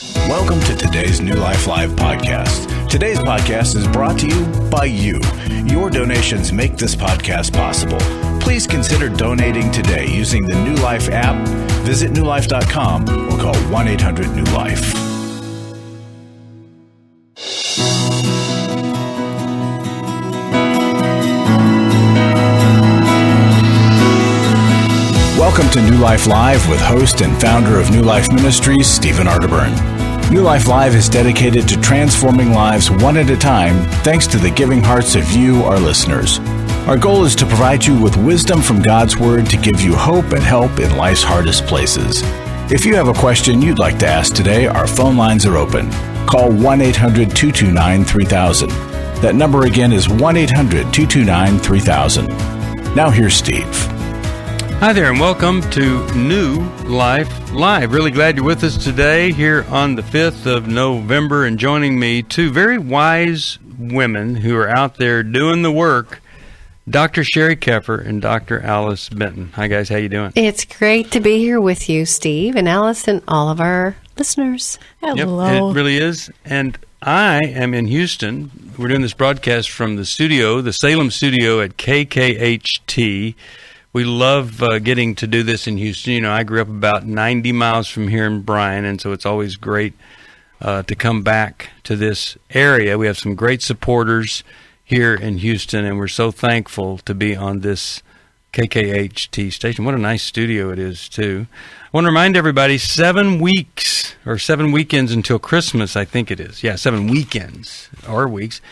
Welcome to today's New Life Live podcast. Today's podcast is brought to you by you. Your donations make this podcast possible. Please consider donating today using the New Life app, visit newlife.com, or call 1-800-NEW-LIFE. Welcome to New Life Live with host and founder of New Life Ministries, Stephen Arterburn. New Life Live is dedicated to transforming lives one at a time thanks to the giving hearts of you, our listeners. Our goal is to provide you with wisdom from God's Word to give you hope and help in life's hardest places. If you have a question you'd like to ask today, our phone lines are open. Call 1-800-229-3000. That number again is 1-800-229-3000. Now here's Steve. Hi there, and welcome to New Life Live. Really glad you're with us today here on the 5th of November, and joining me, two very wise women who are out there doing the work, Dr. Sheri Keffer and Dr. Alice Benton. Hi, guys. How you doing? It's great to be here with you, Steve, and Alice, and all of our listeners. Hello. Yep, it really is. And I am in Houston. We're doing this broadcast from the studio, the Salem studio at KKHT. We love getting to do this in Houston. You know, I grew up about 90 miles from here in Bryan, and so it's always great to come back to this area. We have some great supporters here in Houston, and we're so thankful to be on this KKHT station. What a nice studio it is, too. I want to remind everybody, 7 weeks or 7 weekends until Christmas, I think it is. Yeah, 7 weekends or weeks.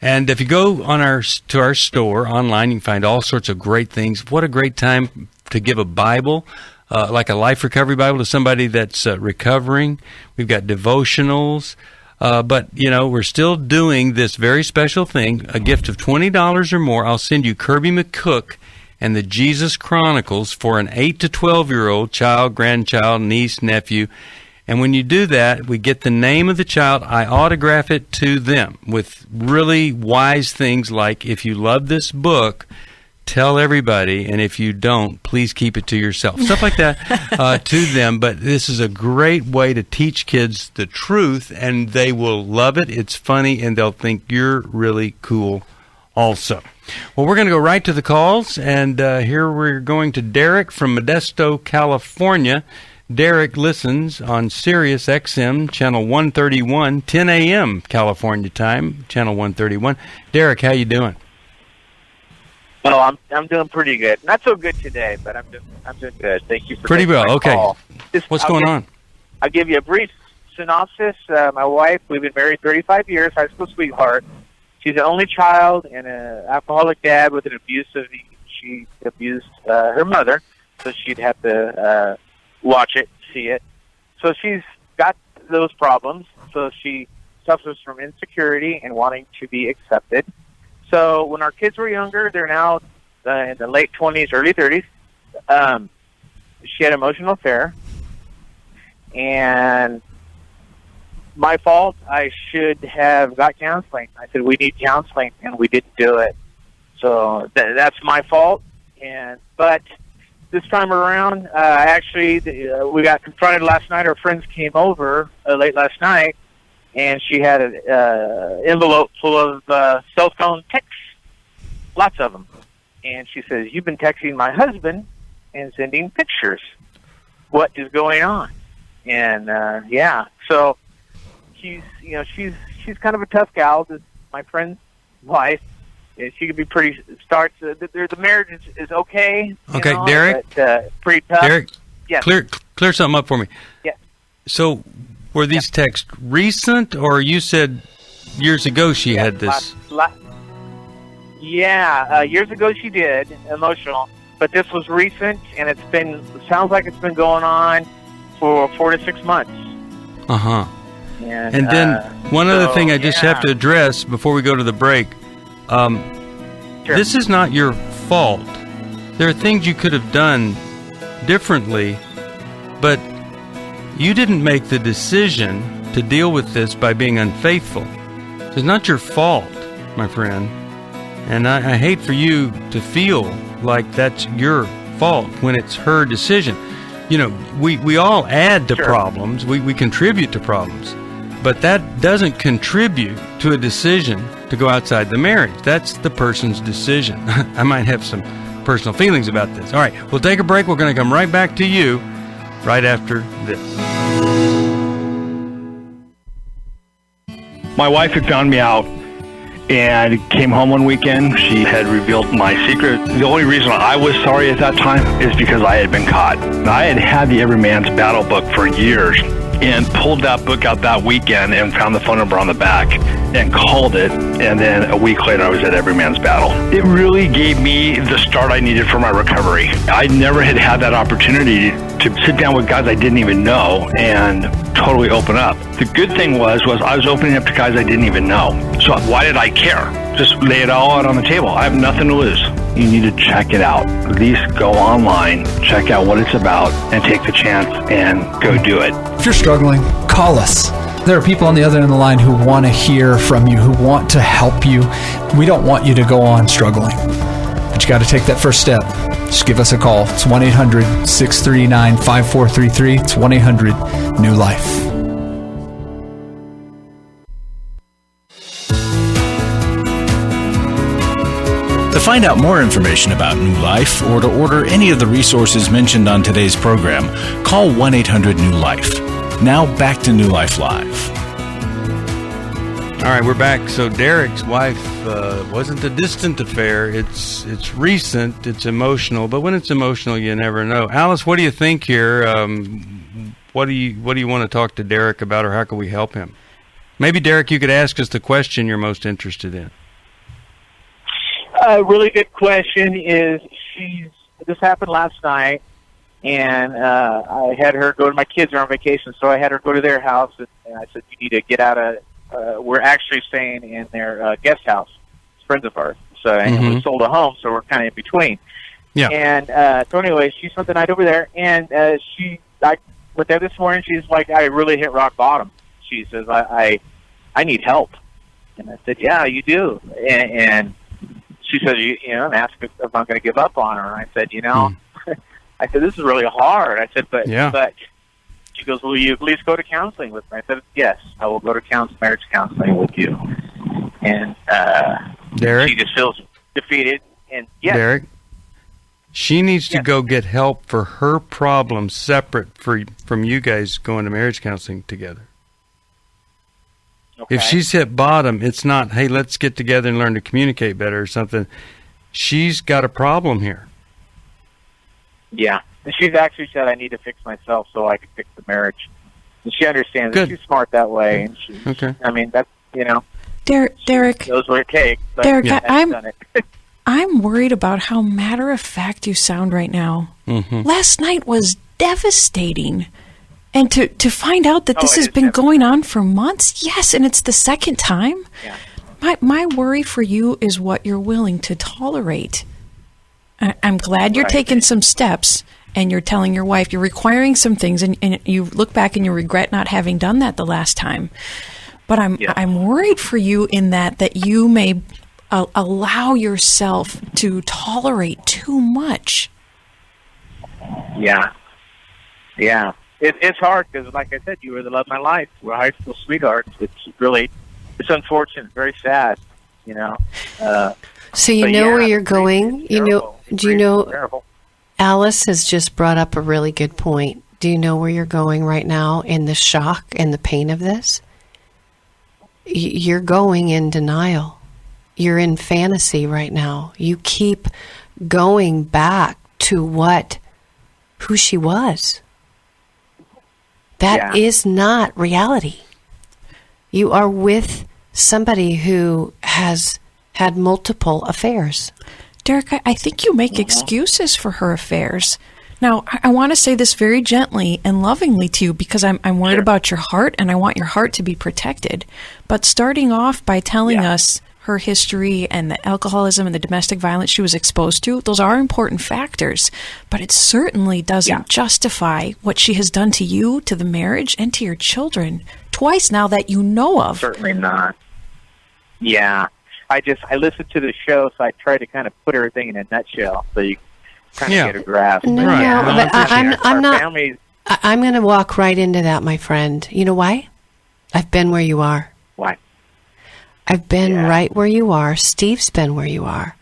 And if you go to our store online, you can find all sorts of great things. What a great time to give a Bible, like a life recovery Bible, to somebody that's recovering. We've got devotionals. But, you know, we're still doing this very special thing, a gift of $20 or more. I'll send you Kirby McCook and the Jesus Chronicles for an 8 to 12-year-old child, grandchild, niece, nephew. And when you do that, we get the name of the child. I autograph it to them with really wise things like, if you love this book, tell everybody, and if you don't, please keep it to yourself. Stuff like that to them. But this is a great way to teach kids the truth, and they will love it. It's funny, and they'll think you're really cool also. Well, we're going to go right to the calls, and here we're going to Derek from Modesto, California. Derek listens on Sirius XM, channel 131, 10 a.m. California time, channel 131. Derek, how you doing? Well, I'm doing pretty good. Not so good today, but I'm doing good. Thank you for pretty well. Okay. Call. What's going on? I'll give you a brief synopsis. My wife, we've been married 35 years, high school sweetheart. She's the only child and an alcoholic dad with an abusive. She abused her mother, so she'd have to watch it, see it. So she's got those problems. So she suffers from insecurity and wanting to be accepted. So when our kids were younger, they're now in the late 20s, early 30s. She had an emotional affair. And my fault, I should have got counseling. I said, we need counseling, and we didn't do it. So that's my fault. But this time around, we got confronted last night. Our friends came over late last night, and she had an envelope full of cell phone texts, lots of them. And she says, "You've been texting my husband and sending pictures. What is going on?" And so she's kind of a tough gal. This is my friend's wife. She could be pretty. The marriage is okay. Okay, Derek. But, pretty tough. Derek, yes. Clear something up for me. Yeah. So, were these texts recent, or you said years ago she had this? Years ago she did, emotional. But this was recent, and sounds like it's been going on for 4 to 6 months. Uh-huh. And then one other thing I just have to address before we go to the break. Sure. This is not your fault. There are things you could have done differently, but you didn't make the decision to deal with this by being unfaithful. It's not your fault, my friend. And I hate for you to feel like that's your fault when it's her decision. we all add to Sure. problems. We contribute to problems. But that doesn't contribute to a decision to go outside the marriage. That's the person's decision. I might have some personal feelings about this. All right, we'll take a break. We're going to come right back to you right after this. My wife had found me out and came home one weekend. She had revealed my secret. The only reason I was sorry at that time is because I had been caught. I had had the Every Man's Battle book for years and pulled that book out that weekend and found the phone number on the back and called it. And then a week later, I was at Every Man's Battle. It really gave me the start I needed for my recovery. I never had had that opportunity to sit down with guys I didn't even know and totally open up. The good thing was I was opening up to guys I didn't even know. So why did I care? Just lay it all out on the table. I have nothing to lose. You need to check it out. At least go online, check out what it's about, and take the chance and go do it. If you're struggling, call us. There are people on the other end of the line who want to hear from you, who want to help you. We don't want you to go on struggling, but you got to take that first step. Just give us a call. It's 1-800-639-5433. It's 1-800-NEW-LIFE. To find out more information about New Life or to order any of the resources mentioned on today's program, call 1-800-NEW-LIFE. Now back to New Life Live. All right, we're back. So Derek's wife wasn't a distant affair. It's recent. It's emotional. But when it's emotional, you never know. Alice, what do you think here? What do you want to talk to Derek about, or how can we help him? Maybe, Derek, you could ask us the question you're most interested in. A really good question is this happened last night, and I had her go to, my kids are on vacation, so I had her go to their house, and I said, you need to get out of, we're actually staying in their guest house, friends of ours. So and we sold a home, so we're kind of in between. Yeah. And so anyway, she spent the night over there, and I went there this morning. She's like, I really hit rock bottom. She says, I need help. And I said, yeah, you do. And she said, and asked if I'm going to give up on her. And I said, I said, this is really hard. I said, but she goes, will you at least go to counseling with me? I said, yes, I will go to marriage counseling with you. And Derek? She just feels defeated. And yes. Derek, she needs to go get help for her problems separate from you guys going to marriage counseling together. Okay. If she's hit bottom, it's not, hey, let's get together and learn to communicate better or something. She's got a problem here. Yeah. And she's actually said, I need to fix myself so I can fix the marriage. And she understands it. She's smart that way. And I mean, that's, Derek knows what it takes. But Derek, I'm worried about how matter-of-fact you sound right now. Mm-hmm. Last night was devastating. And to find out that this has been going on for months, yes, and it's the second time. Yeah. My worry for you is what you're willing to tolerate. I'm glad you're taking some steps, and you're telling your wife, you're requiring some things, and you look back and you regret not having done that the last time. But I'm worried for you in that you may allow yourself to tolerate too much. Yeah. Yeah. It's hard because, like I said, you were the love of my life. We're high school sweethearts. It's unfortunate, very sad, So you know where you're going. Do you know? Terrible. Alice has just brought up a really good point. Do you know where you're going right now in the shock and the pain of this? You're going in denial. You're in fantasy right now. You keep going back to who she was. That is not reality. You are with somebody who has had multiple affairs. Derek, I think you make excuses for her affairs. Now, I want to say this very gently and lovingly to you because I'm worried about your heart and I want your heart to be protected. But starting off by telling us her history and the alcoholism and the domestic violence she was exposed to, those are important factors. But it certainly doesn't justify what she has done to you, to the marriage, and to your children twice now that you know of. Certainly not. Yeah. I listened to the show, so I tried to kind of put everything in a nutshell. So trying to get a grasp. No, Right. no, No, but I'm not. Families, I'm going to walk right into that, my friend. You know why? I've been where you are. why? I've been right where you are. Steve's been where you are.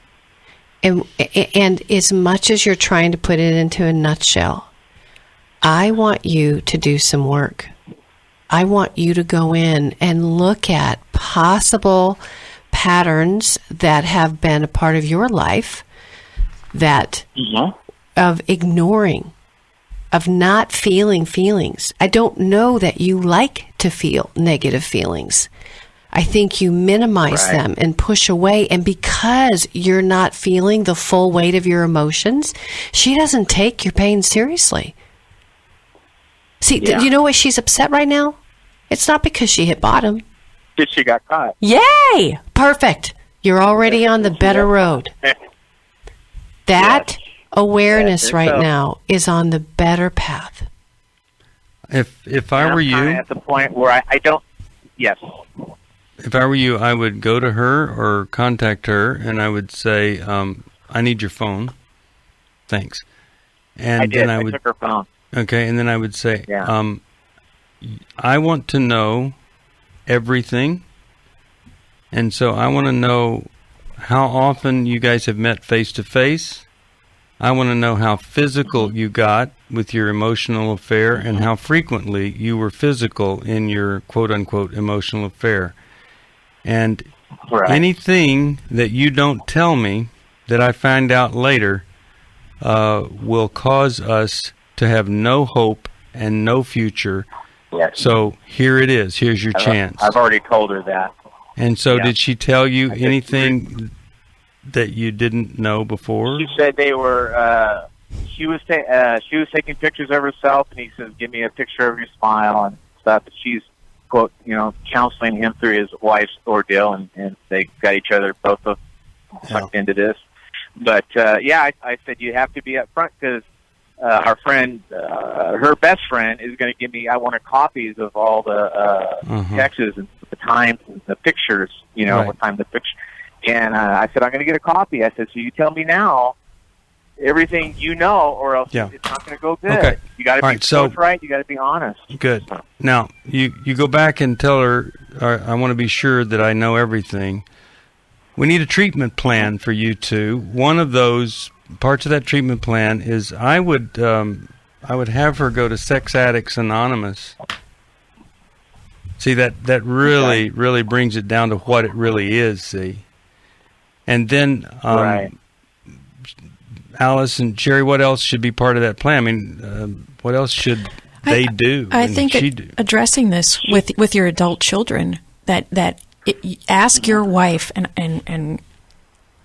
And as much as you're trying to put it into a nutshell, I want you to do some work. I want you to go in and look at possible patterns that have been a part of your life that of ignoring, of not feeling feelings. I don't know that you like to feel negative feelings. I think you minimize them and push away. And because you're not feeling the full weight of your emotions, she doesn't take your pain seriously. See, do you know why she's upset right now? It's not because she hit bottom. Because she got caught. Yay! Perfect. You're already on the better road. That awareness right now is on the better path. If I were you, at the point where I don't. Yes. If I were you, I would go to her or contact her, and I would say, "I need your phone. Thanks." And I did. then I would took her phone. Okay, and then I would say, I want to know everything, and so I want to know how often you guys have met face to face. I want to know how physical you got with your emotional affair and how frequently you were physical in your quote-unquote emotional affair. And anything that you don't tell me that I find out later will cause us to have no hope and no future. Yes. So here it is. Here's your chance. I've already told her that. And so did she tell you anything that you didn't know before? She said they were. She was taking pictures of herself, and he says, "Give me a picture of your smile and stuff." She's quote, counseling him through his wife's ordeal, and they got each other both sucked into this. But I said you have to be up front because our friend, her best friend, is going to give me. I wanted copies of all the texts and the times and the pictures. What time the picture. And I said, I'm going to get a copy. I said, so you tell me now everything you know, or else it's not going to go good. Okay. You got to be forthright. You got to be honest. Good. Now, you go back and tell her, I want to be sure that I know everything. We need a treatment plan for you two. One of those parts of that treatment plan is I would have her go to Sex Addicts Anonymous. See, that really brings it down to what it really is, see. And then, Alice and Sheri, what else should be part of that plan? I mean, what else should they do? I think addressing this with your adult children, that ask your wife and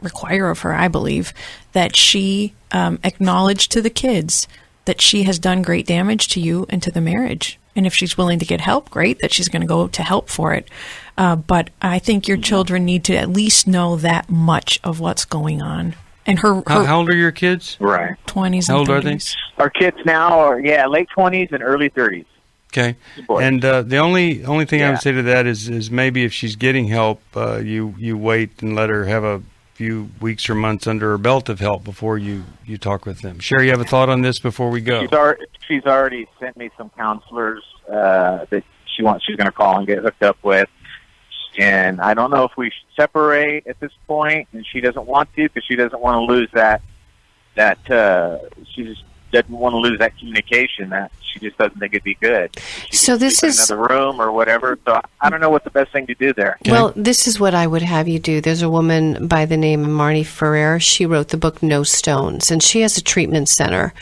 require of her, I believe, that she acknowledge to the kids that she has done great damage to you and to the marriage. And if she's willing to get help, great, that she's going to go to help for it. But I think your children need to at least know that much of what's going on. And her how old are your kids? Right. 20s how and 30s. old are they? Our kids now are, late 20s and early 30s. Okay. And the only thing I would say to that is maybe if she's getting help, you wait and let her have a few weeks or months under her belt of help before you talk with them. Sheri, you have a thought on this before we go? She's already sent me some counselors that she's going to call and get hooked up with. And I don't know if we should separate at this point, and she doesn't want to because she doesn't want to lose that she just doesn't want to lose that communication. That she just doesn't think it'd be good. So this is another room or whatever. So I don't know what the best thing to do there. Okay. Well, this is what I would have you do. There's a woman by the name of Marnie Ferrer. She wrote the book No Stones, and she has a treatment center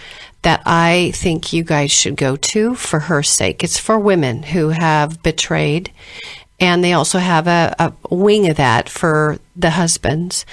that I think you guys should go to for her sake. It's for women who have betrayed. And they also have a wing of that for the husbands.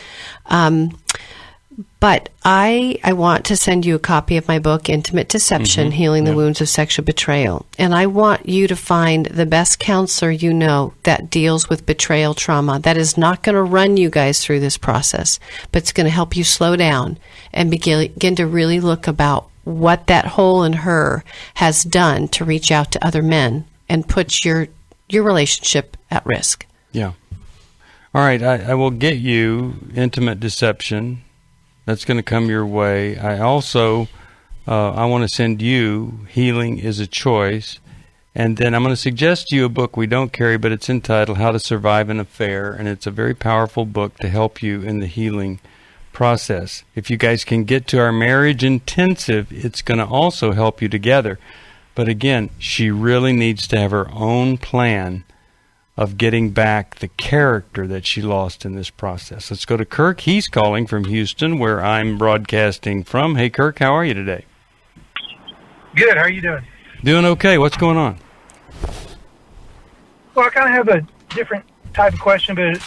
But I want to send you a copy of my book, Intimate Deception, Healing the Wounds of Sexual Betrayal. And I want you to find the best counselor you know that deals with betrayal trauma. That is not going to run you guys through this process, but it's going to help you slow down and begin to really look about what that hole in her has done to reach out to other men and put your relationship at risk. Yeah. All right. I will get you Intimate Deception. That's going to come your way. I also, I want to send you Healing is a Choice. And then I'm going to suggest to you a book we don't carry, but it's entitled How to Survive an Affair. And it's a very powerful book to help you in the healing process. If you guys can get to our marriage intensive, it's going to also help you together. But again, she really needs to have her own plan of getting back the character that she lost in this process. Let's go to Kirk. He's calling from Houston, where I'm broadcasting from. Hey, Kirk, how are you today? Good. How are you doing? Doing okay. What's going on? Well, I kind of have a different type of question, but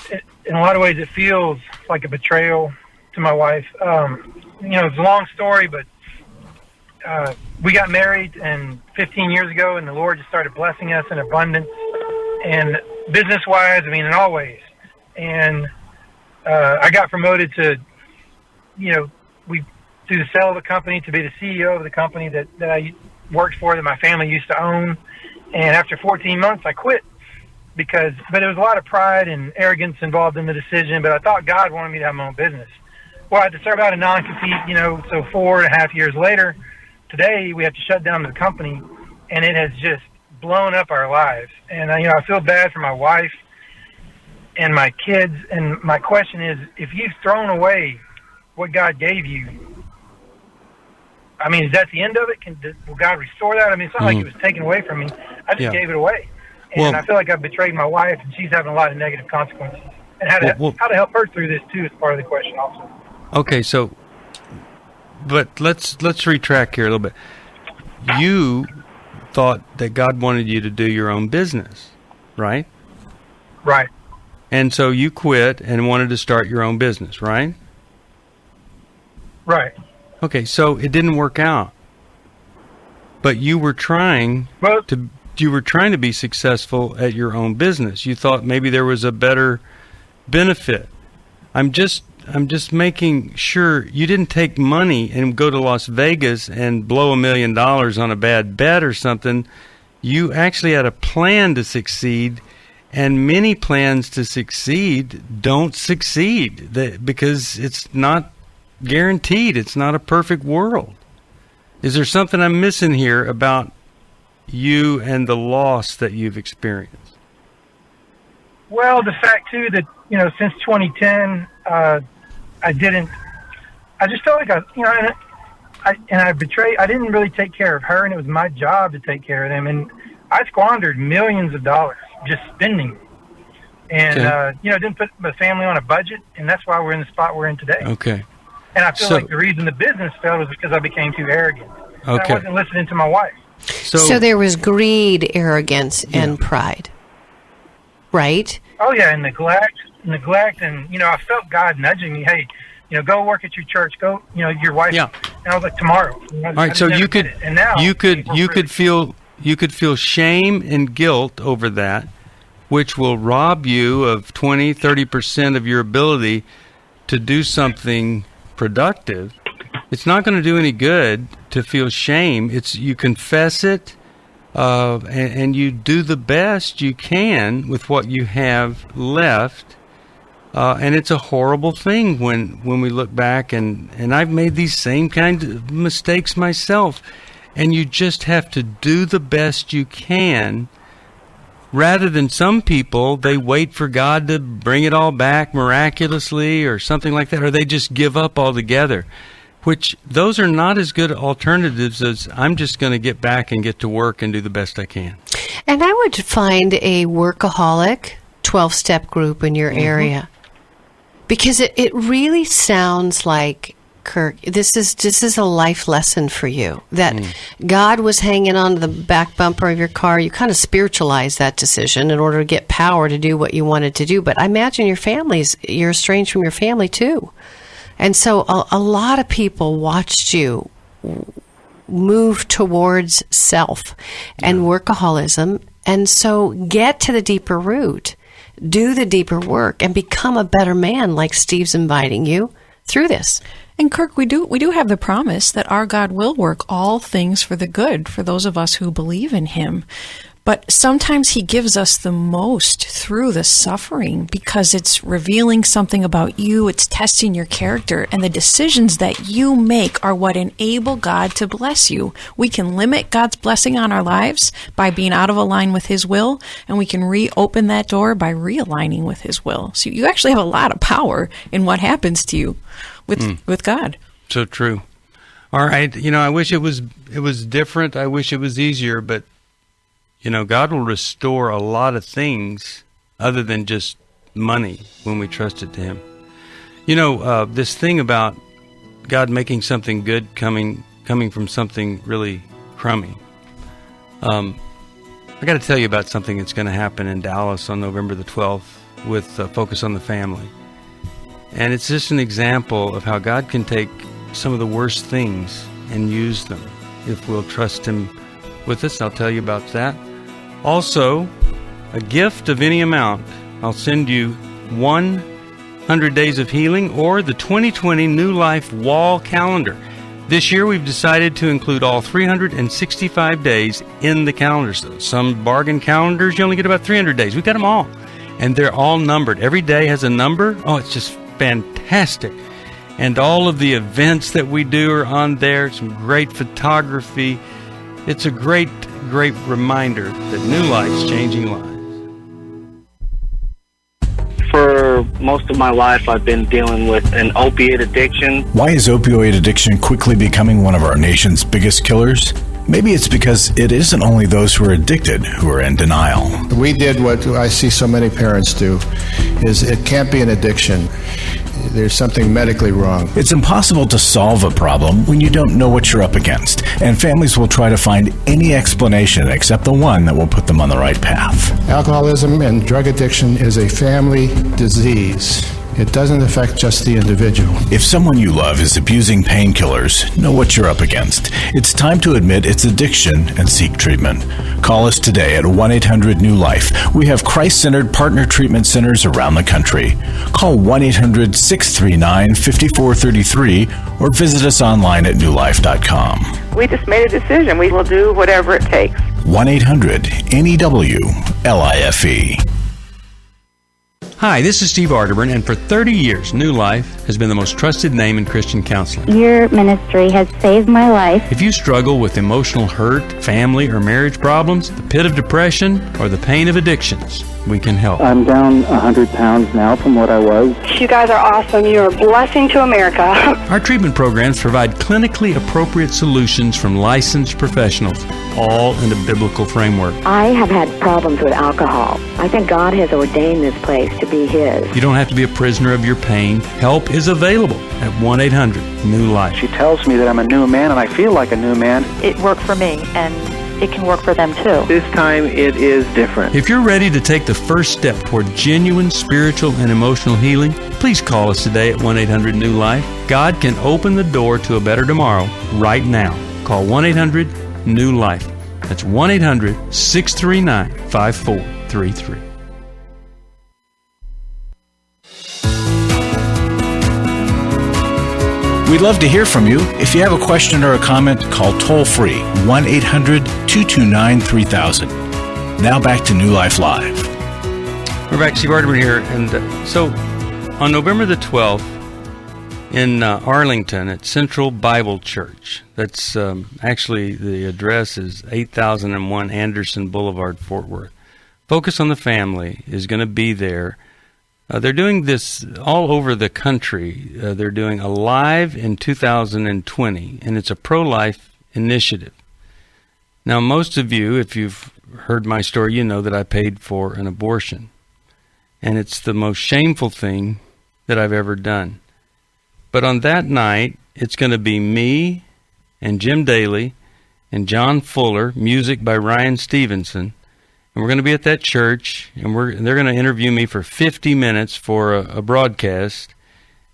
in a lot of ways it feels like a betrayal to my wife. It's a long story, but we got married 15 years ago, and the Lord just started blessing us in abundance and business-wise, in all ways. And I got promoted to, through the sale of the company, to be the CEO of the company that I worked for, that my family used to own. And after 14 months, I quit but there was a lot of pride and arrogance involved in the decision, but I thought God wanted me to have my own business. Well, I had to serve out a non-compete, so 4.5 years later, today we have to shut down the company, and it has just blown up our lives. And, I feel bad for my wife and my kids. And my question is, if you've thrown away what God gave you, is that the end of it? Will God restore that? It's not like it was taken away from me. I just gave it away. And I feel like I've betrayed my wife, and she's having a lot of negative consequences. And how to help her through this, too, is part of the question also. Okay, but let's retract here a little bit. You thought that God wanted you to do your own business, right? Right. And so you quit and wanted to start your own business, right? Right. Okay, so it didn't work out. But you were trying to be successful at your own business. You thought maybe there was a better benefit. I'm just making sure you didn't take money and go to Las Vegas and blow $1 million on a bad bet or something. You actually had a plan to succeed, and many plans to succeed don't succeed because it's not guaranteed. It's not a perfect world. Is there something I'm missing here about you and the loss that you've experienced? Well, the fact, too, that, since 2010, I just felt like I betrayed. I didn't really take care of her, and it was my job to take care of them. And I squandered millions of dollars just spending. And, didn't put my family on a budget, and that's why we're in the spot we're in today. Okay. And I feel like the reason the business failed was because I became too arrogant. Okay. I wasn't listening to my wife. So there was greed, arrogance, and pride, right? Oh, yeah, and neglect. And, I felt God nudging me, hey, go work at your church, go, your wife. Yeah. And I was like, tomorrow. All right, so you could, and now you could feel shame and guilt over that, which will rob you of 20, 30% of your ability to do something productive. It's not going to do any good to feel shame. You confess it, and you do the best you can with what you have left. And it's a horrible thing when we look back, and I've made these same kind of mistakes myself. And you just have to do the best you can, rather than some people, they wait for God to bring it all back miraculously or something like that, or they just give up altogether. Which those are not as good alternatives as I'm just going to get back and get to work and do the best I can. And I would find a workaholic 12-step group in your area, because it really sounds like, Kirk, this is a life lesson for you, that God was hanging on to the back bumper of your car. You kind of spiritualized that decision in order to get power to do what you wanted to do. But I imagine you're estranged from your family too. And so a lot of people watched you move towards self and workaholism. And so get to the deeper root, do the deeper work, and become a better man like Steve's inviting you through this. And Kirk, we do have the promise that our God will work all things for the good for those of us who believe in Him. But sometimes he gives us the most through the suffering because it's revealing something about you. It's testing your character. And the decisions that you make are what enable God to bless you. We can limit God's blessing on our lives by being out of line with his will. And we can reopen that door by realigning with his will. So you actually have a lot of power in what happens to you with God. So true. All right. I wish it was different. I wish it was easier, but God will restore a lot of things other than just money when we trust it to him. This thing about God making something good coming from something really crummy. I got to tell you about something that's going to happen in Dallas on November the 12th with Focus on the Family. And it's just an example of how God can take some of the worst things and use them if we'll trust him with us. I'll tell you about that. Also, a gift of any amount. I'll send you 100 Days of Healing or the 2020 New Life Wall Calendar. This year we've decided to include all 365 days in the calendar. So some bargain calendars, you only get about 300 days. We've got them all. And they're all numbered. Every day has a number. Oh, it's just fantastic. And all of the events that we do are on there. Some great photography. It's a great reminder that new life's changing lives. For most of my life, I've been dealing with an opiate addiction. Why is opioid addiction quickly becoming one of our nation's biggest killers? Maybe it's because it isn't only those who are addicted who are in denial. We did what I see so many parents do, is it can't be an addiction. There's something medically wrong. It's impossible to solve a problem when you don't know what you're up against, and families will try to find any explanation except the one that will put them on the right path. Alcoholism and drug addiction is a family disease. It doesn't affect just the individual. If someone you love is abusing painkillers, know what you're up against. It's time to admit it's addiction and seek treatment. Call us today at 1-800-NEW-LIFE. We have Christ-centered partner treatment centers around the country. Call 1-800-639-5433 or visit us online at newlife.com. We just made a decision. We will do whatever it takes. 1-800-NEW-LIFE. Hi, this is Steve Arterburn, and for 30 years, New Life has been the most trusted name in Christian counseling. Your ministry has saved my life. If you struggle with emotional hurt, family or marriage problems, the pit of depression, or the pain of addictions, we can help. I'm down 100 pounds now from what I was. You guys are awesome. You're a blessing to America. Our treatment programs provide clinically appropriate solutions from licensed professionals, all in a biblical framework. I have had problems with alcohol. I think God has ordained this place to be his. You don't have to be a prisoner of your pain. Help is available at 1-800-NEW-LIFE. She tells me that I'm a new man, and I feel like a new man. It worked for me, and it can work for them too. This time it is different. If you're ready to take the first step toward genuine spiritual and emotional healing, please call us today at 1-800-NEW-LIFE. God can open the door to a better tomorrow right now. Call 1-800-NEW-LIFE. That's 1-800-639-5433. We'd love to hear from you. If you have a question or a comment, call toll-free 1-800-229-3000. Now back to New Life Live. We're back. Steve Arterburn here. And so on November the 12th in Arlington at Central Bible Church, that's actually the address is 8001 Anderson Boulevard, Fort Worth. Focus on the Family is going to be there. They're doing this all over the country. They're doing Alive in 2020, and it's a pro-life initiative. Now, most of you, if you've heard my story, you know that I paid for an abortion. And it's the most shameful thing that I've ever done. But on that night, it's going to be me and Jim Daly and John Fuller, music by Ryan Stevenson. And we're going to be at that church, and they're going to interview me for 50 minutes for a broadcast,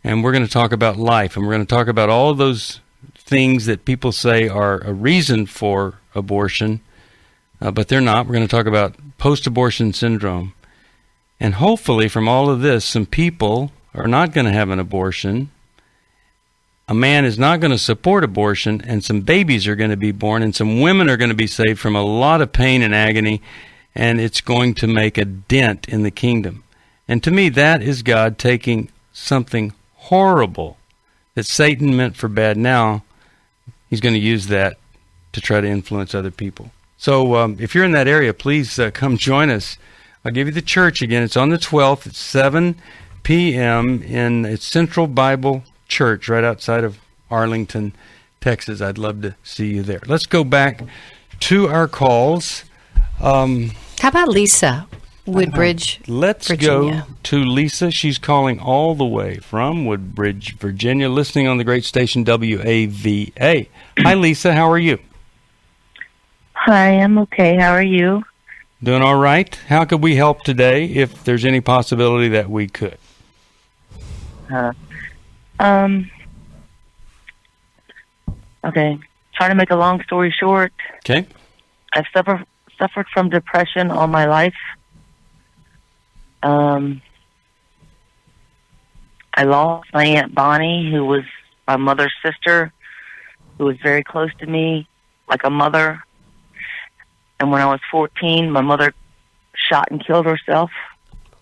and we're going to talk about life, and we're going to talk about all of those things that people say are a reason for abortion, but they're not. We're going to talk about post-abortion syndrome. And hopefully from all of this, some people are not going to have an abortion. a man is not going to support abortion, and some babies are going to be born, and some women are going to be saved from a lot of pain and agony, and it's going to make a dent in the kingdom. And to me, that is God taking something horrible that Satan meant for bad. Now he's going to use that to try to influence other people. So if you're in that area, please come join us. I'll give you the church again. It's on the 12th at 7 p.m. in Central Bible Church right outside of Arlington, Texas. I'd love to see you there. Let's go back to our calls. How about Lisa, Woodbridge, Let's Virginia. go to Lisa. She's calling all the way from Woodbridge, Virginia, listening on the great station WAVA. Hi, Lisa. How are you? Hi, I'm okay. How are you? Doing all right. How could we help today, if there's any possibility that we could? Okay. Trying to make a long story short. Okay. I've suffered from depression all my life. I lost my Aunt Bonnie, who was my mother's sister, who was very close to me, like a mother. And when I was 14, my mother shot and killed herself.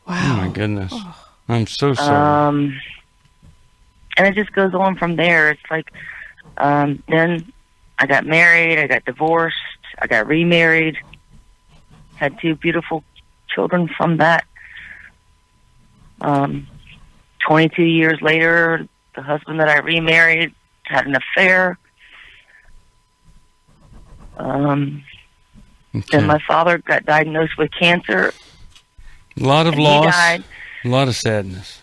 Wow. Oh, my goodness. I'm so sorry. And it just goes on from there. It's like, then I got married, I got divorced, I got remarried, had 2 beautiful children from that. 22 years later, the husband that I remarried had an affair. Then my father got diagnosed with cancer. A lot of loss, he died. A lot of sadness.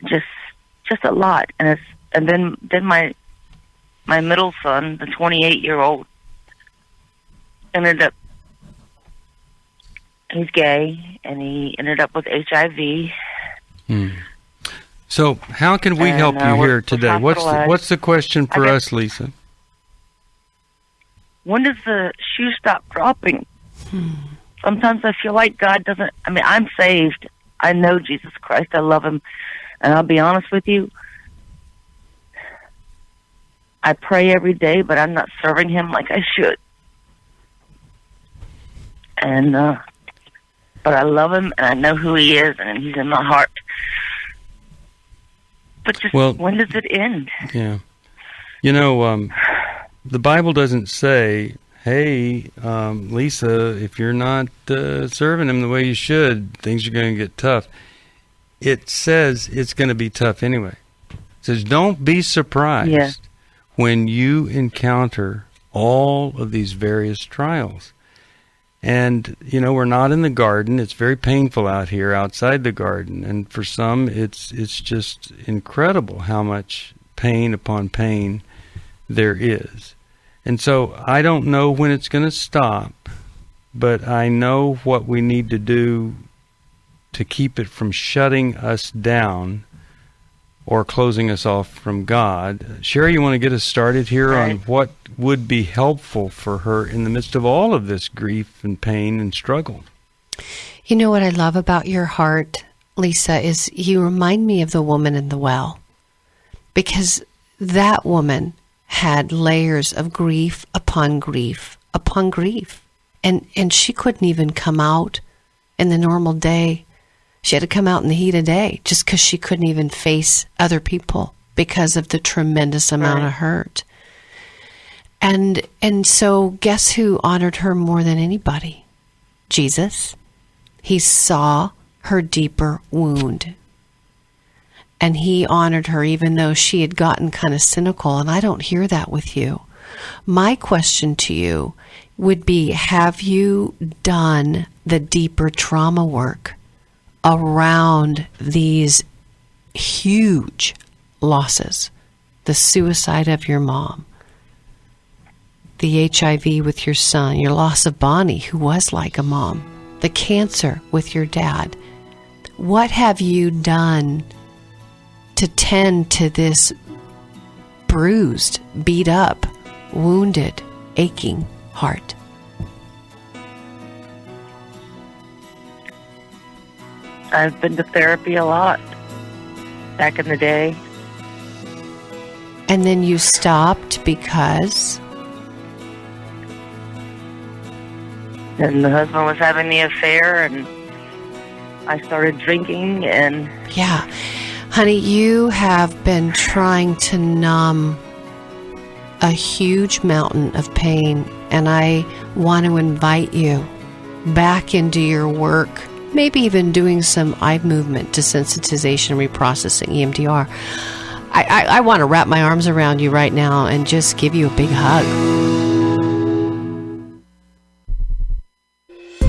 Just a lot, and then my middle son, the 28-year-old, ended up. He's gay, and he ended up with HIV. So how can we help you here today? What's the question for us, Lisa? When does the shoe stop dropping? Sometimes I feel like God doesn't... I mean, I'm saved. I know Jesus Christ. I love him. And I'll be honest with you, I pray every day, but I'm not serving him like I should. And, but I love him, and I know who he is, and he's in my heart. But just when does it end? Yeah. You know, the Bible doesn't say, hey, Lisa, if you're not serving him the way you should, things are going to get tough. It says it's going to be tough anyway. It says don't be surprised when you encounter all of these various trials. And, you know, we're not in the garden. It's very painful out here outside the garden. And for some, it's just incredible how much pain upon pain there is. And so I don't know when it's going to stop, but I know what we need to do to keep it from shutting us down or closing us off from God. Sheri, you want to get us started here on what would be helpful for her in the midst of all of this grief and pain and struggle? You know what I love about your heart, Lisa, is you remind me of the woman in the well. Because that woman had layers of grief upon grief upon grief. And she couldn't even come out in the normal day. She had to come out in the heat of day just because she couldn't even face other people because of the tremendous amount of hurt. And so guess who honored her more than anybody? Jesus. He saw her deeper wound. And he honored her even though she had gotten kind of cynical. And I don't hear that with you. My question to you would be, have you done the deeper trauma work around these huge losses? The suicide of your mom, the HIV with your son, your loss of Bonnie, who was like a mom, the cancer with your dad. What have you done to tend to this bruised, beat up, wounded, aching heart? I've been to therapy a lot back in the day. And then you stopped because? And the husband was having the affair, and I started drinking, and... Yeah. Honey, you have been trying to numb a huge mountain of pain, and I want to invite you back into your work, maybe even doing some eye movement desensitization reprocessing, EMDR. I want to wrap my arms around you right now and just give you a big hug.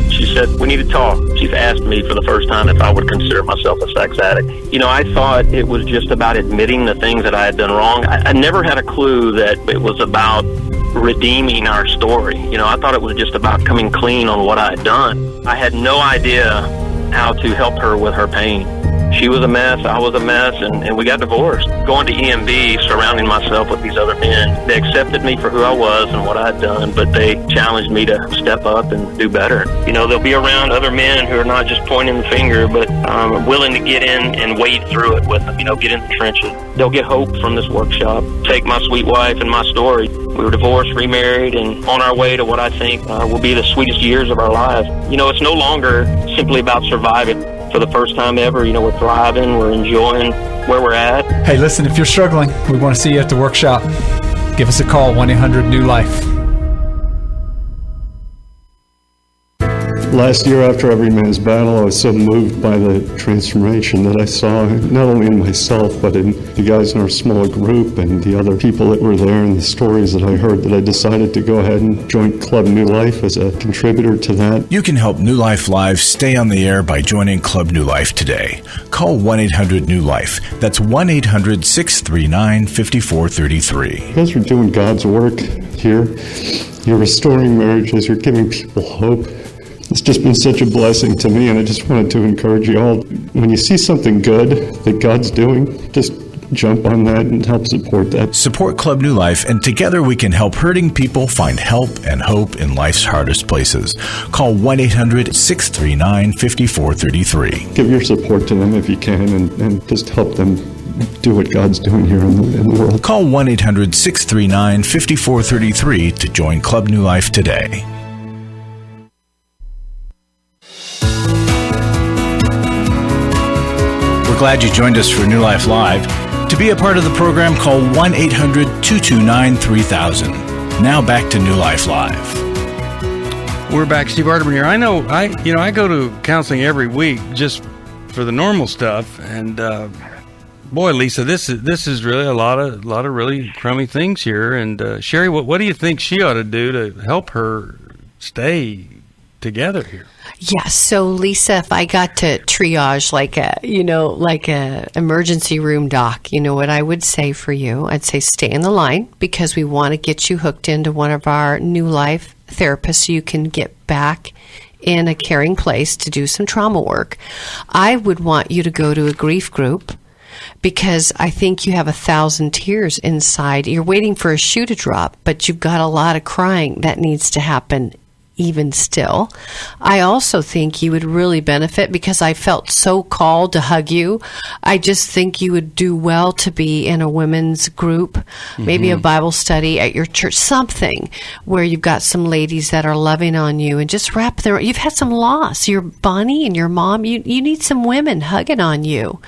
She said, we need to talk. She's asked me for the first time if I would consider myself a sex addict. You know, I thought it was just about admitting the things that I had done wrong. I never had a clue that it was about redeeming our story. You know, I thought it was just about coming clean on what I had done. I had no idea how to help her with her pain. She was a mess, I was a mess, and we got divorced. Going to EMB, surrounding myself with these other men, they accepted me for who I was and what I had done, but they challenged me to step up and do better. You know, they'll be around other men who are not just pointing the finger, but willing to get in and wade through it with them, you know, get in the trenches. They'll get hope from this workshop. Take my sweet wife and my story. We were divorced, remarried, and on our way to what I think will be the sweetest years of our lives. You know, it's no longer simply about surviving. For the first time ever, you know, we're thriving, we're enjoying where we're at. Hey, listen, if you're struggling, we want to see you at the workshop. Give us a call, 1-800-NEW-LIFE. Last year, after Every Man's Battle, I was so moved by the transformation that I saw not only in myself, but in the guys in our small group and the other people that were there and the stories that I heard, that I decided to go ahead and join Club New Life as a contributor to that. You can help New Life Live stay on the air by joining Club New Life today. Call 1-800-NEW-LIFE. That's 1-800-639-5433. You guys are doing God's work here. You're restoring marriages. You're giving people hope. It's just been such a blessing to me, and I just wanted to encourage you all. When you see something good that God's doing, just jump on that and help support that. Support Club New Life, and together we can help hurting people find help and hope in life's hardest places. Call 1-800-639-5433. Give your support to them if you can, and just help them do what God's doing here in the world. Call 1-800-639-5433 to join Club New Life today. We're glad you joined us for New Life Live. To be a part of the program, call 1-800-229-3000. Now back to New Life Live. We're back. Steve Arterburn here. I go to counseling every week just for the normal stuff, and boy, Lisa, this is really a lot of really crummy things here. And Sheri, what do you think she ought to do to help her stay together here? Yes. So Lisa, if I got to triage like a emergency room doc, you know what I would say for you? I'd say stay in the line, because we want to get you hooked into one of our New Life therapists so you can get back in a caring place to do some trauma work. I would want you to go to a grief group, because I think you have 1,000 tears inside. You're waiting for a shoe to drop, but you've got a lot of crying that needs to happen even still. I also think you would really benefit, because I felt so called to hug you. I just think you would do well to be in a women's group, maybe a Bible study at your church, something where you've got some ladies that are loving on you and just you've had some loss. Your Bonnie and your mom, you need some women hugging on you.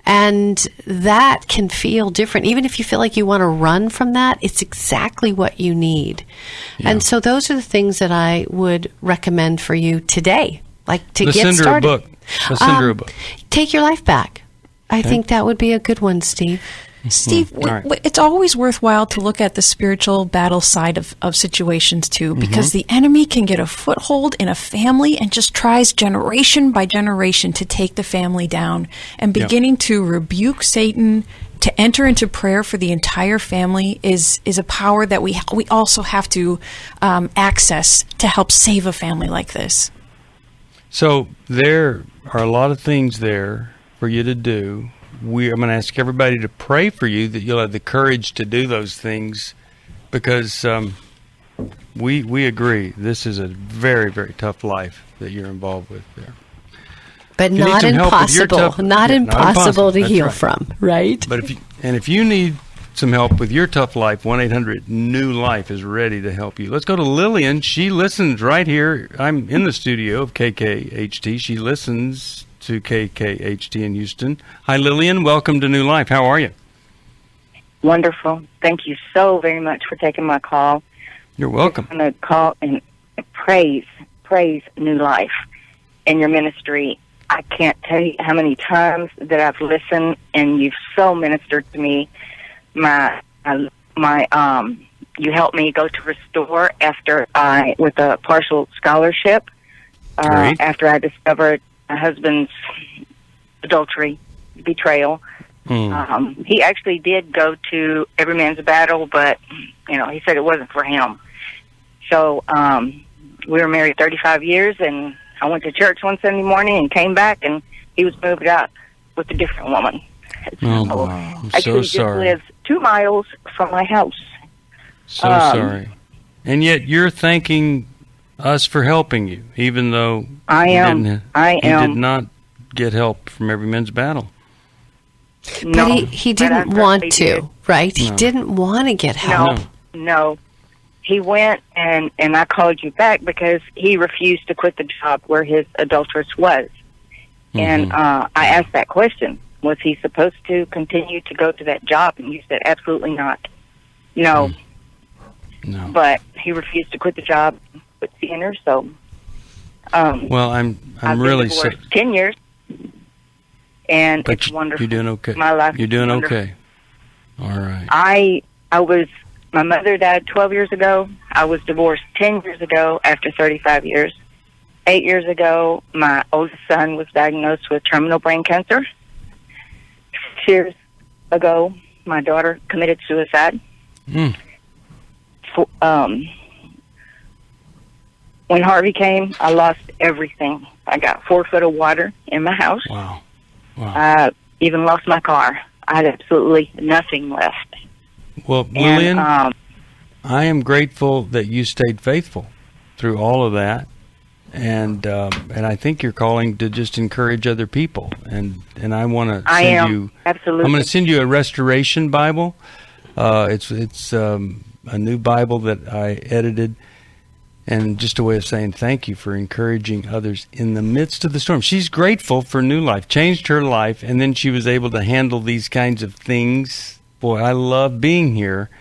And that can feel different. Even if you feel like you want to run from that, it's exactly what you need. Yeah. And so those are the things that I would recommend for you today, like to get started. Let's send her a book. Take Your Life Back. I think that would be a good one, Steve. Steve, it's always worthwhile to look at the spiritual battle side of situations too, because the enemy can get a foothold in a family and just tries generation by generation to take the family down. And beginning to rebuke Satan, to enter into prayer for the entire family is a power that we also have to access to help save a family like this. So there are a lot of things there for you to do. I'm going to ask everybody to pray for you that you'll have the courage to do those things, because we agree this is a very, very tough life that you're involved with there. But not impossible. Not impossible to heal from, right? But if you need some help with your tough life, 1-800-NEW-LIFE is ready to help you. Let's go to Lillian. She listens right here. I'm in the studio of KKHT. She listens to KKHT in Houston. Hi, Lillian. Welcome to New Life. How are you? Wonderful. Thank you so very much for taking my call. You're welcome. I'm going to call and praise New Life and your ministry. I can't tell you how many times that I've listened, and you've so ministered to me. You helped me go to Restore with a partial scholarship after I discovered my husband's adultery, betrayal. He actually did go to Every Man's Battle, but he said it wasn't for him. So we were married 35 years, and I went to church one Sunday morning and came back, and he was moved out with a different woman. Oh, wow. I'm actually so sorry. Just lives 2 miles from my house. So sorry. And yet you're thanking us for helping you, even though you did not get help from Every Man's Battle. No, but he didn't want to, right? No. He didn't want to get help. No. He went, and I called you back because he refused to quit the job where his adulteress was. Mm-hmm. And I asked that question. Was he supposed to continue to go to that job? And you said, absolutely not. No. No. But he refused to quit the job with seeing her, so... well, I'm really sorry. 10 years. And but it's wonderful. You're doing okay. My life. You're doing okay. All right. My mother died 12 years ago. I was divorced 10 years ago after 35 years. 8 years ago, my oldest son was diagnosed with terminal brain cancer. 6 years ago, my daughter committed suicide. When Harvey came, I lost everything. I got 4 foot of water in my house. Wow. I even lost my car. I had absolutely nothing left. Well, Lillian, I am grateful that you stayed faithful through all of that, and I think you're calling to just encourage other people. And I want to send you. Absolutely. I'm going to send you a Restoration Bible. It's a new Bible that I edited. And just a way of saying thank you for encouraging others in the midst of the storm. She's grateful for New Life, changed her life, and then she was able to handle these kinds of things. Boy, I love being here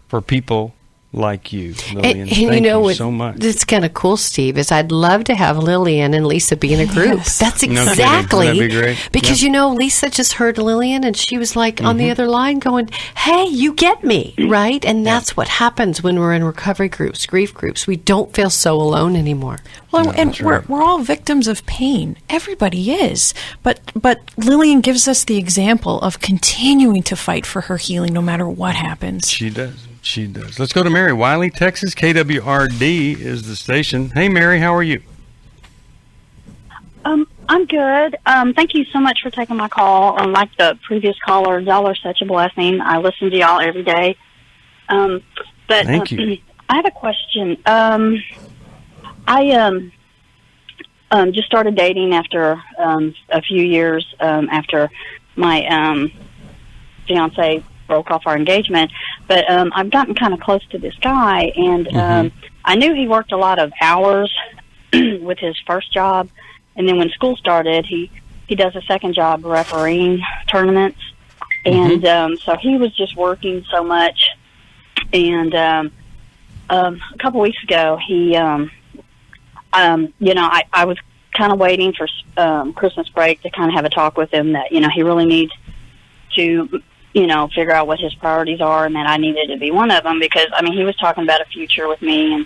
for people like you, Lillian. Thank you so much. It's kind of cool, Steve, is I'd love to have Lillian and Lisa be in a group. Yes. That's exactly. That'd be great. Because, Lisa just heard Lillian, and she was like on the other line going, hey, you get me, right? And that's what happens when we're in recovery groups, grief groups. We don't feel so alone anymore. Well, and we're all victims of pain. Everybody is. But Lillian gives us the example of continuing to fight for her healing no matter what happens. She does. She does. Let's go to Mary. Wiley, Texas. KWRD is the station. Hey, Mary, how are you? I'm good. Thank you so much for taking my call. Like the previous caller, y'all are such a blessing. I listen to y'all every day. But thank you. I have a question. I just started dating after a few years after my fiance broke off our engagement. But I've gotten kind of close to this guy, and I knew he worked a lot of hours with his first job, and then when school started, he does a second job refereeing tournaments, and so he was just working so much. And a couple weeks ago, he, I was kind of waiting for Christmas break to kind of have a talk with him that he really needs to figure out what his priorities are, and that I needed to be one of them, because he was talking about a future with me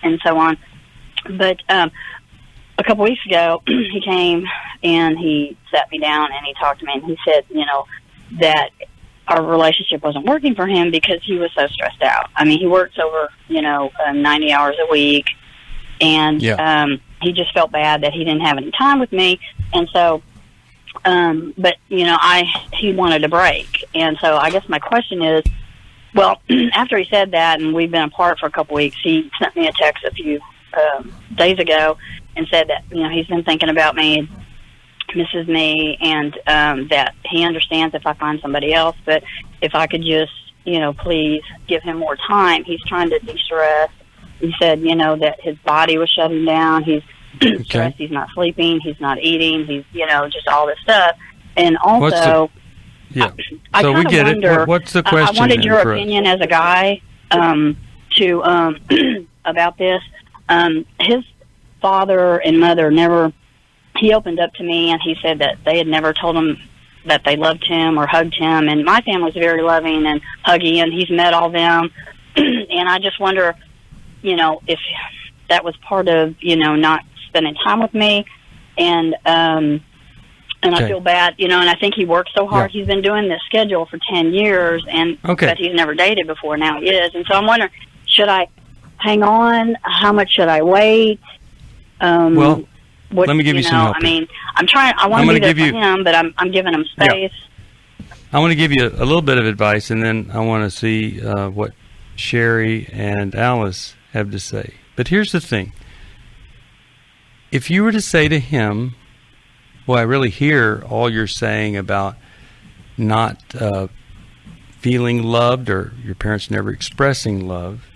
and so on. But a couple weeks ago, he came and he sat me down and he talked to me, and he said, that our relationship wasn't working for him because he was so stressed out. He works over 90 hours a week, and he just felt bad that he didn't have any time with me, and so. But he wanted a break, and so I guess my question is, well, after he said that, and we've been apart for a couple weeks, he sent me a text a few days ago and said that he's been thinking about me, misses me, and that he understands if I find somebody else, but if I could just, please give him more time. He's trying to de-stress. He said, that his body was shutting down. He's stressed. He's not sleeping. He's not eating. He's, just all this stuff. And also, I so we get wonder, it. What's the question? I wanted your opinion as a guy to about this. His father and mother never. He opened up to me, and he said that they had never told him that they loved him or hugged him. And my family's very loving and huggy, and he's met all them. And I just wonder, if that was part of, not spending time with me. And I feel bad, and I think he works so hard. He's been doing this schedule for 10 years, but he's never dated before. Now he is. And so I'm wondering, should I hang on? How much should I wait? Let me give you some help. I mean, I want to be there for him, but I'm giving him space. I want to give you a little bit of advice, and then I want to see what Sheri and Alice have to say. But here's the thing. If you were to say to him, well, I really hear all you're saying about not feeling loved or your parents never expressing love,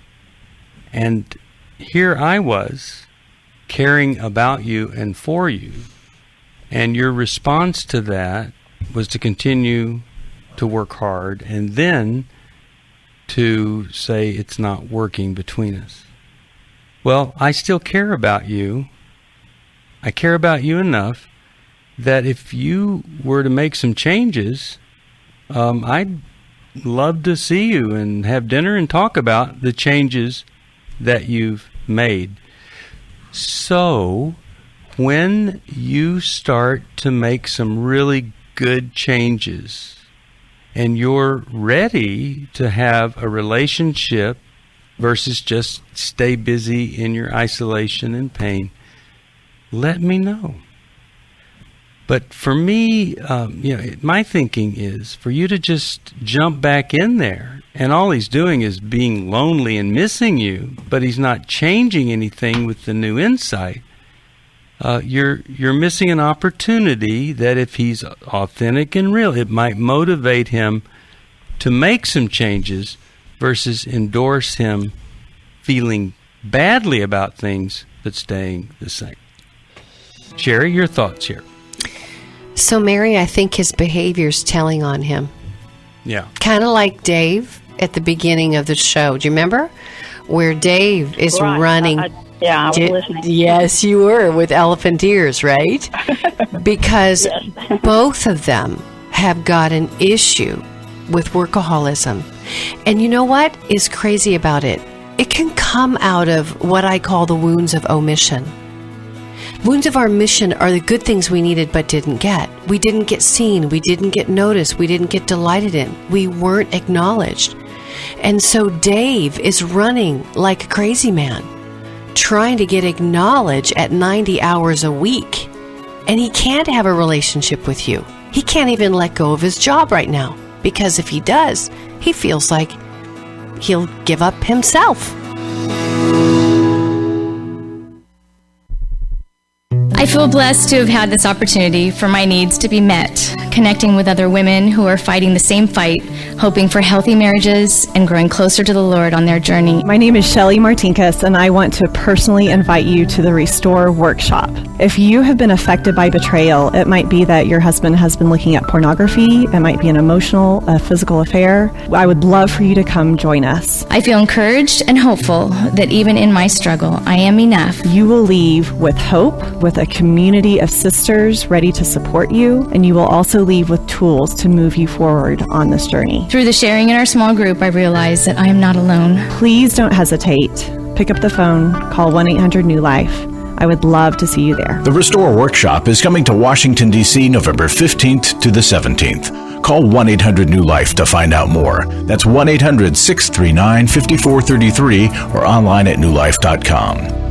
and here I was caring about you and for you, and your response to that was to continue to work hard and then to say it's not working between us. Well, I still care about you. I care about you enough that if you were to make some changes, I'd love to see you and have dinner and talk about the changes that you've made. So, when you start to make some really good changes and you're ready to have a relationship versus just stay busy in your isolation and pain, let me know. But for me, my thinking is for you to just jump back in there, and all he's doing is being lonely and missing you, but he's not changing anything with the new insight. You're missing an opportunity that if he's authentic and real, it might motivate him to make some changes versus endorse him feeling badly about things but staying the same. Sheri, your thoughts here. So, Mary, I think his behavior's telling on him. Yeah. Kind of like Dave at the beginning of the show. Do you remember? Where Dave is running. I was listening. Yes, you were, with elephant ears, right? Because both of them have got an issue with workaholism. And you know what is crazy about it? It can come out of what I call the wounds of omission. Wounds of our mission are the good things we needed but didn't get. We didn't get seen. We didn't get noticed. We didn't get delighted in. We weren't acknowledged. And so Dave is running like a crazy man, trying to get acknowledged at 90 hours a week. And he can't have a relationship with you. He can't even let go of his job right now, because if he does, he feels like he'll give up himself. I feel blessed to have had this opportunity for my needs to be met, connecting with other women who are fighting the same fight, hoping for healthy marriages and growing closer to the Lord on their journey. My name is Shelley Martinkus, and I want to personally invite you to the Restore Workshop. If you have been affected by betrayal, it might be that your husband has been looking at pornography, it might be an emotional, physical affair. I would love for you to come join us. I feel encouraged and hopeful that even in my struggle, I am enough. You will leave with hope, with a community of sisters ready to support you, and you will also leave with tools to move you forward on this journey. Through the sharing in our small group, I realize that I am not alone. Please don't hesitate. Pick up the phone, call 1-800-NEW-LIFE. I would love to see you there. The Restore Workshop is coming to Washington, D.C. November 15th to the 17th. Call 1-800-NEW-LIFE to find out more. That's 1-800-639-5433 or online at newlife.com.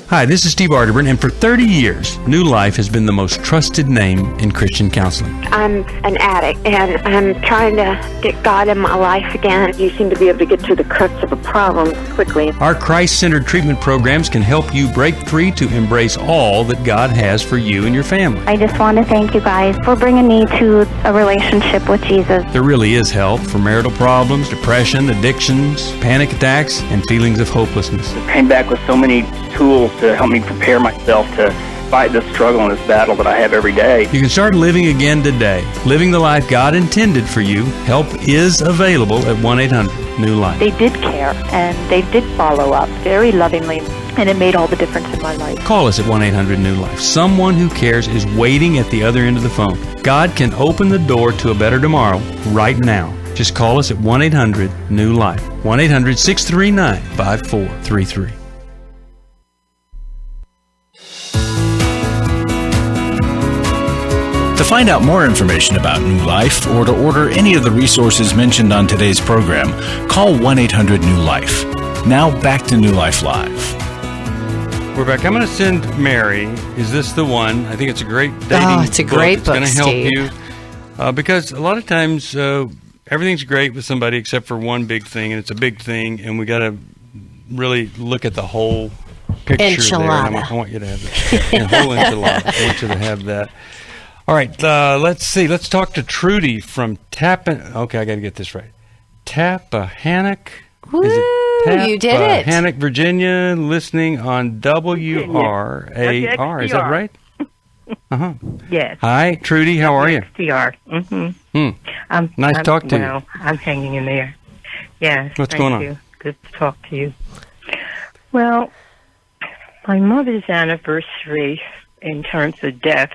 Hi, this is Steve Arterburn, and for 30 years, New Life has been the most trusted name in Christian counseling. I'm an addict, and I'm trying to get God in my life again. You seem to be able to get to the crux of a problem quickly. Our Christ-centered treatment programs can help you break free to embrace all that God has for you and your family. I just want to thank you guys for bringing me to a relationship with Jesus. There really is help for marital problems, depression, addictions, panic attacks, and feelings of hopelessness. I came back with so many tools to help me prepare myself to fight this struggle and this battle that I have every day. You can start living again today, living the life God intended for you. Help is available at 1-800-NEW-LIFE. They did care, and they did follow up very lovingly, and it made all the difference in my life. Call us at 1-800-NEW-LIFE. Someone who cares is waiting at the other end of the phone. God can open the door to a better tomorrow right now. Just call us at 1-800-NEW-LIFE. 1-800-639-5433. To find out more information about New Life or to order any of the resources mentioned on today's program, call 1-800-NEW-LIFE. Now back to New Life Live. We're back. I'm going to send Mary, Is This the One? I think it's a great dating it's a great book, It's going Steve. to help you because a lot of times everything's great with somebody except for one big thing, and it's a big thing, and we got to really look at the whole picture enchilada. there. I want you to have the whole enchilada. I want you to have that. All right, let's see. Let's talk to Trudy from Okay, I got to get this right. Tappahannock. Woo, you did it. Tappahannock, Virginia, listening on WRAR. Is that right? Uh-huh. Yes. Hi, Trudy. How are you? XTR. Mm-hmm. Nice to talk to you. Well, I'm hanging in there. Yes. What's going on? You. Good to talk to you. Well, my mother's anniversary in terms of death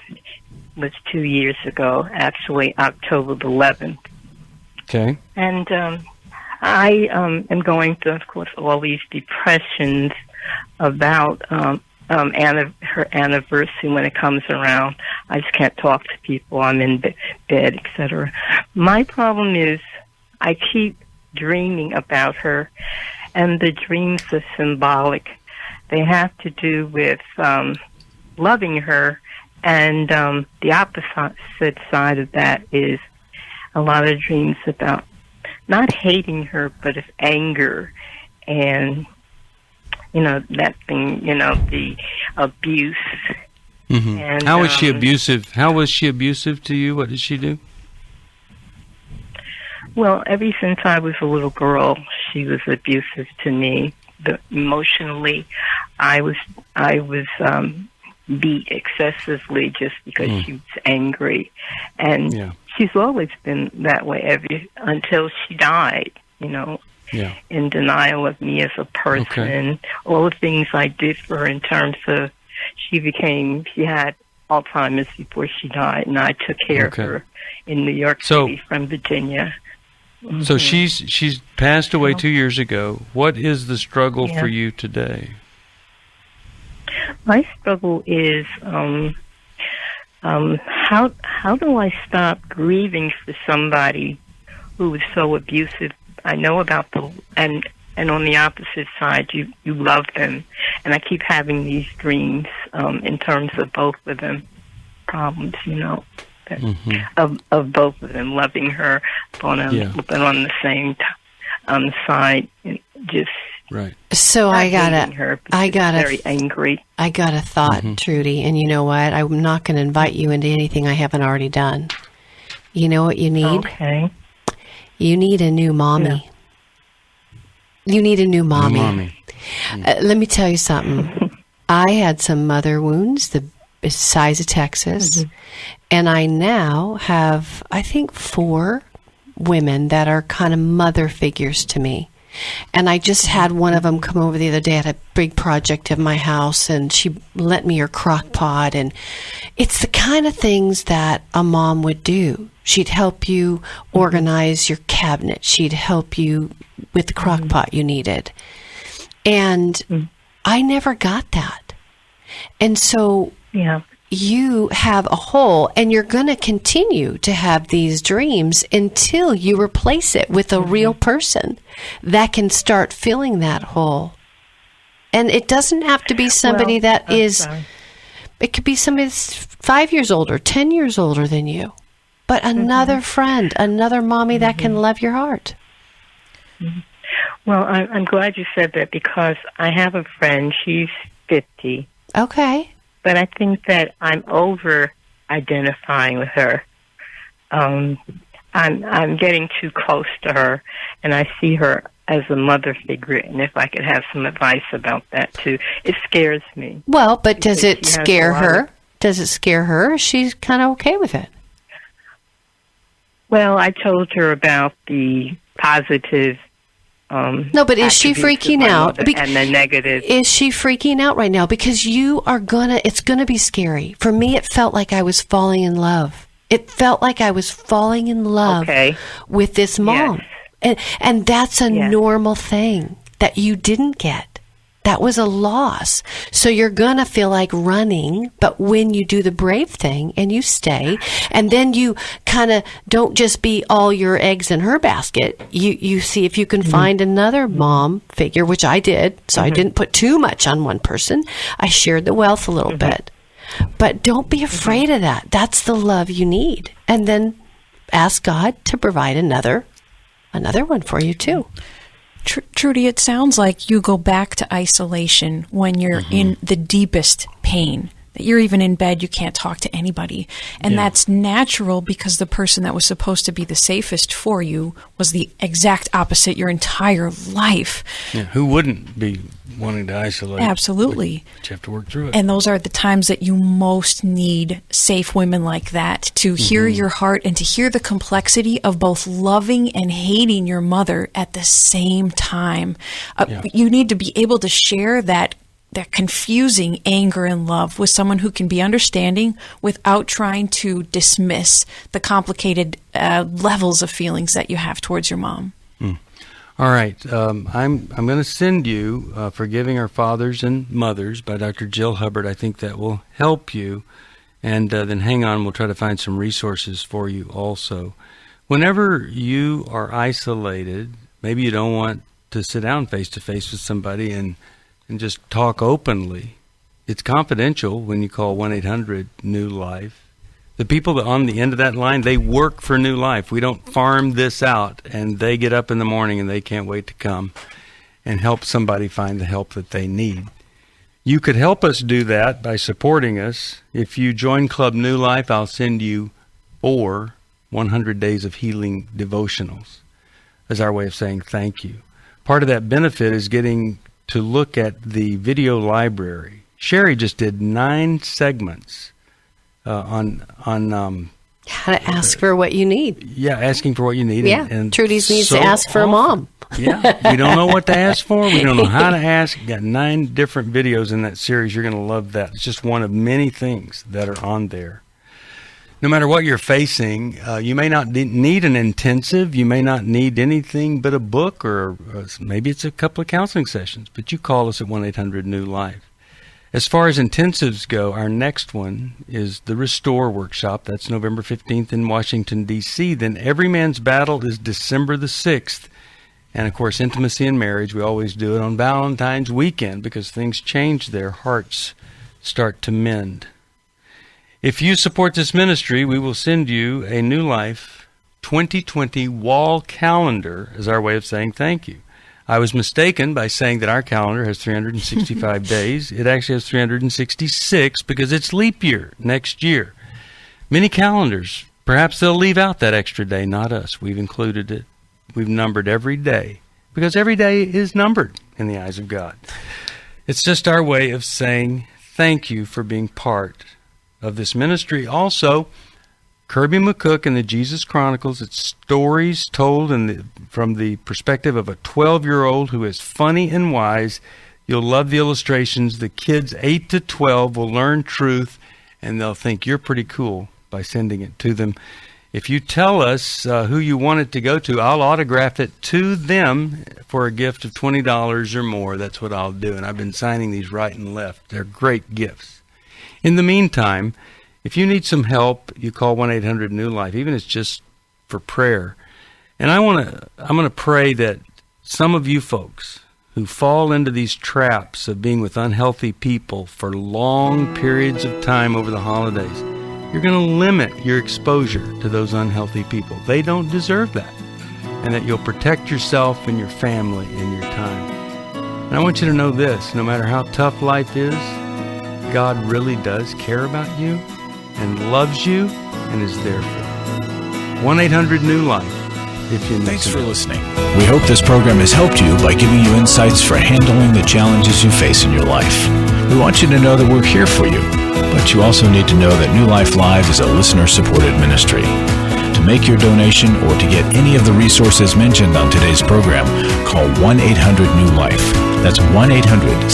was 2 years ago, actually October the 11th. Okay. And I am going through, of course, all these depressions about her anniversary when it comes around. I just can't talk to people. I'm in bed, etc. My problem is I keep dreaming about her, and the dreams are symbolic. They have to do with loving her, and the opposite side of that is a lot of dreams about not hating her, but of anger and, that thing, the abuse. Mm-hmm. And, how was she abusive? How was she abusive to you? What did she do? Well, ever since I was a little girl, she was abusive to me. Emotionally, I was beat excessively just because she was angry, and she's always been that way until she died. In denial of me as a person, all the things I did for her in terms of she had Alzheimer's before she died, and I took care of her in New York City from Virginia. Mm-hmm. So she's passed away 2 years ago. What is the struggle for you today? My struggle is how do I stop grieving for somebody who is so abusive? I know about and on the opposite side, you love them, and I keep having these dreams in terms of both of them problems, of both of them loving her, but on the same side, just. Right. So I got very angry. I got a thought, Trudy, and you know what? I'm not going to invite you into anything I haven't already done. You know what you need? Okay. You need a new mommy. Yeah. You need a new mommy. Let me tell you something. I had some mother wounds the size of Texas, and I now have, I think, 4 women that are kind of mother figures to me. And I just had one of them come over the other day at a big project of my house, and she lent me her crock pot, and it's the kind of things that a mom would do. She'd help you organize your cabinet. She'd help you with the crock pot you needed. And I never got that. And so you have a hole, and you're going to continue to have these dreams until you replace it with a real person that can start filling that hole. And it doesn't have to be somebody sorry. It could be somebody that's 5 years older, 10 years older than you. But another friend, another mommy that can love your heart. Well, I'm glad you said that, because I have a friend, she's 50. Okay. But I think that I'm over identifying with her. I'm getting too close to her, and I see her as a mother figure, and if I could have some advice about that too. It scares me. Well, but does it scare her? Does it scare her? She's kind of okay with it. Well, I told her about the positive no, but is she freaking out? And the negative. Is she freaking out right now? Because it's gonna be scary. For me, it felt like I was falling in love. It felt like I was falling in love with this mom. Yes. And that's a normal thing that you didn't get. That was a loss. So you're going to feel like running, but when you do the brave thing and you stay, and then you kind of don't just be all your eggs in her basket, you see if you can find another mom figure, which I did. So I didn't put too much on one person. I shared the wealth a little bit. But don't be afraid of that. That's the love you need. And then ask God to provide another one for you too. Trudy, it sounds like you go back to isolation when you're in the deepest pain, that you're even in bed, you can't talk to anybody. And that's natural, because the person that was supposed to be the safest for you was the exact opposite your entire life. Yeah, who wouldn't be wanting to isolate? Absolutely. But you have to work through it. And those are the times that you most need safe women like that to hear your heart and to hear the complexity of both loving and hating your mother at the same time. You need to be able to share that confusing anger and love with someone who can be understanding without trying to dismiss the complicated levels of feelings that you have towards your mom. All right. I'm going to send you Forgiving Our Fathers and Mothers by Dr. Jill Hubbard. I think that will help you. And then hang on, we'll try to find some resources for you also. Whenever you are isolated, maybe you don't want to sit down face-to-face with somebody and just talk openly. It's confidential when you call 1-800-NEW-LIFE. The people that on the end of that line, they work for New Life. We don't farm this out, and they get up in the morning and they can't wait to come and help somebody find the help that they need. You could help us do that by supporting us. If you join Club New Life, I'll send you 4 100 Days of Healing devotionals as our way of saying thank you. Part of that benefit is getting to look at the video library. Sheri just did 9 segments on how to ask for what you need. Yeah, asking for what you need. Yeah, and Trudy's needs to ask for a mom. Yeah, we don't know what to ask for. We don't know how to ask. You got 9 different videos in that series. You're going to love that. It's just one of many things that are on there. No matter what you're facing, you may not need an intensive. You may not need anything but a book, or maybe it's a couple of counseling sessions. But you call us at 1-800-NEW-LIFE. As far as intensives go, our next one is the Restore Workshop. That's November 15th in Washington, D.C. Then Every Man's Battle is December the 6th. And, of course, Intimacy in Marriage, we always do it on Valentine's weekend because things change there. Hearts start to mend. If you support this ministry, we will send you a New Life 2020 wall calendar as our way of saying thank you. I was mistaken by saying that our calendar has 365 days. It actually has 366 because it's leap year next year. Many calendars, perhaps they'll leave out that extra day, not us. We've included it. We've numbered every day because every day is numbered in the eyes of God. It's just our way of saying thank you for being part of this ministry. Also, Kirby McCook and the Jesus Chronicles, it's stories told from the perspective of a 12-year-old who is funny and wise. You'll love the illustrations. The kids 8 to 12 will learn truth, and they'll think you're pretty cool by sending it to them. If you tell us who you want it to go to, I'll autograph it to them for a gift of $20 or more. That's what I'll do, and I've been signing these right and left. They're great gifts. In the meantime, if you need some help, you call 1-800-NEW-LIFE, even if it's just for prayer. And I'm going to pray that some of you folks who fall into these traps of being with unhealthy people for long periods of time over the holidays, you're going to limit your exposure to those unhealthy people. They don't deserve that. And that you'll protect yourself and your family and your time. And I want you to know this, no matter how tough life is, God really does care about you and loves you and is there for you. 1-800-NEW-LIFE. Thanks for listening. We hope this program has helped you by giving you insights for handling the challenges you face in your life. We want you to know that we're here for you, but you also need to know that New Life Live is a listener-supported ministry. To make your donation or to get any of the resources mentioned on today's program, call 1-800-NEW-LIFE. That's 1-800